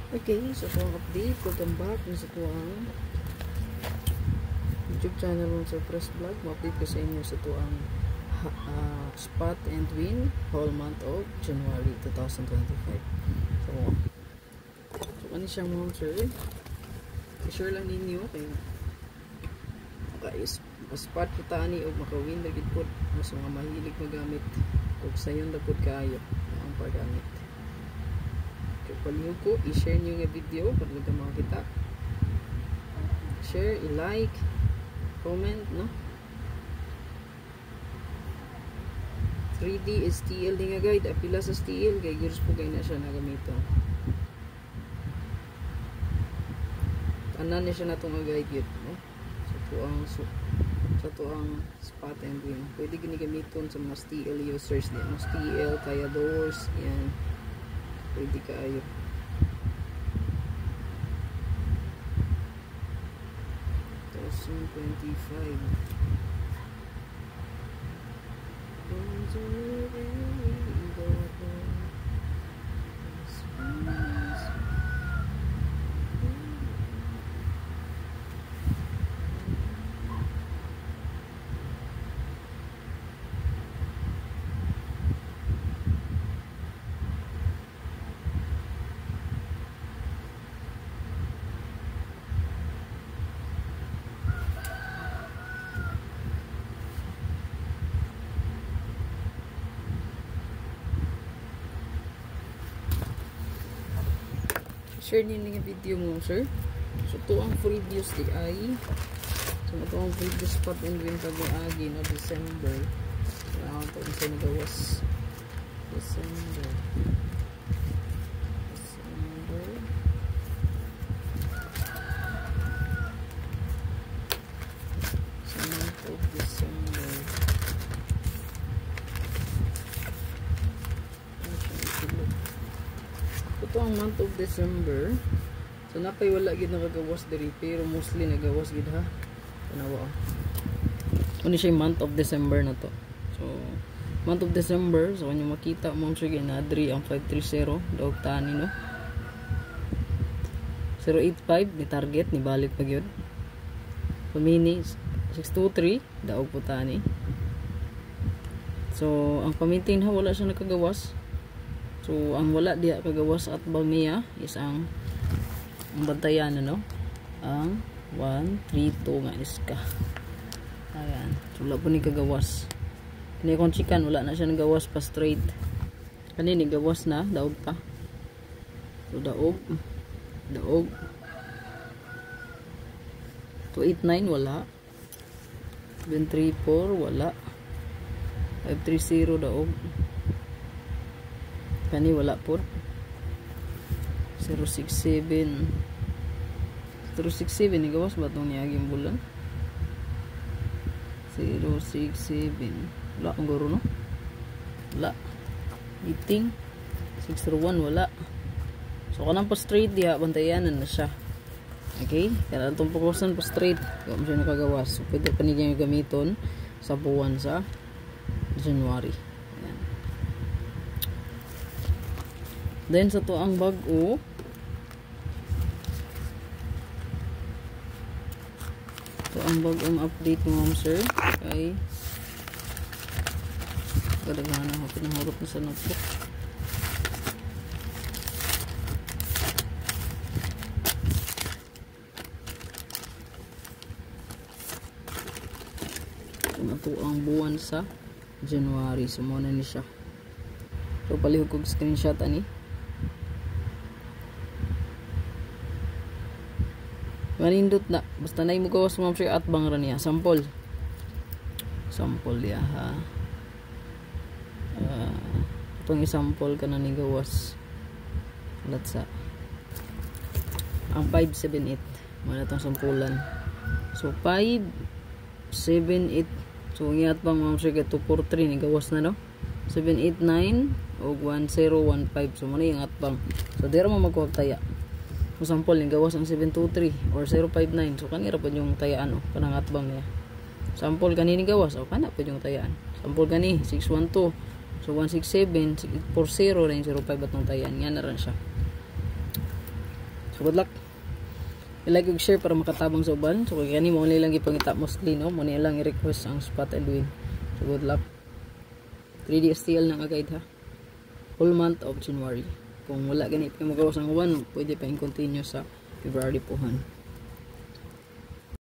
Okay, so itong update, welcome back sa tuwang YouTube channel ng Surprise Vlog. Ma-update ko sa inyo sa tuwang spot and win whole month of January 2025. So ano siyang mga sir? I-share lang ninyo kay spot ko tani o makawin lagi po mas mga mahilig magamit kung sayon na po kayo ang paggamit. Paliw ko, i-share nyo yung video para nagka makakita. Share, i-like, comment, no? 3D STL din nga guide. Apila sa STL, kaya years po kayo na siya nagamito. Tanan niya siya na itong guide yun, no? Sa tuang spot and win. Pwede ginigamiton sa mga STL users din. Mga STL, kaya doors, yan. Pwede kayo. Thousand 25. Share din yung video mo, sir. So, ito ang previous di ay. So, ito ang previous spot and win pag-agi na December. Ito ang sa nagawas. December. Sa month of December. Ito ang month of December. So napay wala gid nakagawas diri pero mostly nagawas gid ha. Tanawa. Ano siya yung month of December na to. So month of December, so kung makita mo siya ginadri ang 530 daog tani no. 085 ni target ni balik pa gyud. Pamini 623 daog po tani. So ang pamintin ha wala siya nakagawas. So, ang wala diya kagawas at bamiya is ang bantayan, ano? Ang 132 nga iska. Ayan. So, wala po ni kagawas. Kani kung chikan, wala na siya nagawas pa straight. Kani ni gawas na, daog pa. So, daog. 289, wala. 734, wala. 530, daog. Kani wala po 067 ni gawas ba itong niyaging bulan 067 wala kung garo no wala eating 601 wala so kanang pa straight diha bantayanan na siya okay kaya itong pakusan pa straight kaya mo siya nakagawas so pwede pa niya gamiton sa buwan sa January. Then sa to ang bag-o ito ang bag-ong update mo ma'am sir okay kadagana ako pinahurot na sa notebook ito ang buwan sa January so muna ni siya so palihog kong screenshot ani manindot na basta na mo gawas ma'am sir at bang ra niya sample diya ha itong isample ka na ni gawas ulat sa ang 578 wala itong sampulan so 578 so ngiyat bang ma'am sir 243 ni gawas na no 789 o 1015 so muna yung atbang so dira mo magkuha taya kung sample yung gawas ang 723 or 059 so kanira pa yung tayaan o kanang atbang niya sample kanini gawas o kana pa yung tayaan sample kani 612 so 167 840 905 atong tayaan nga na rin siya So good luck. I-like ug share para makatabang sa uban. So kay kani mo only lang gipangita mostly no, mo ni lang i-request ang spot and win. So good luck. 3D STL nang agad ha. Whole month of January. Kung wala ganit pa magawas ang uban, pwede pa in continue sa February puhan.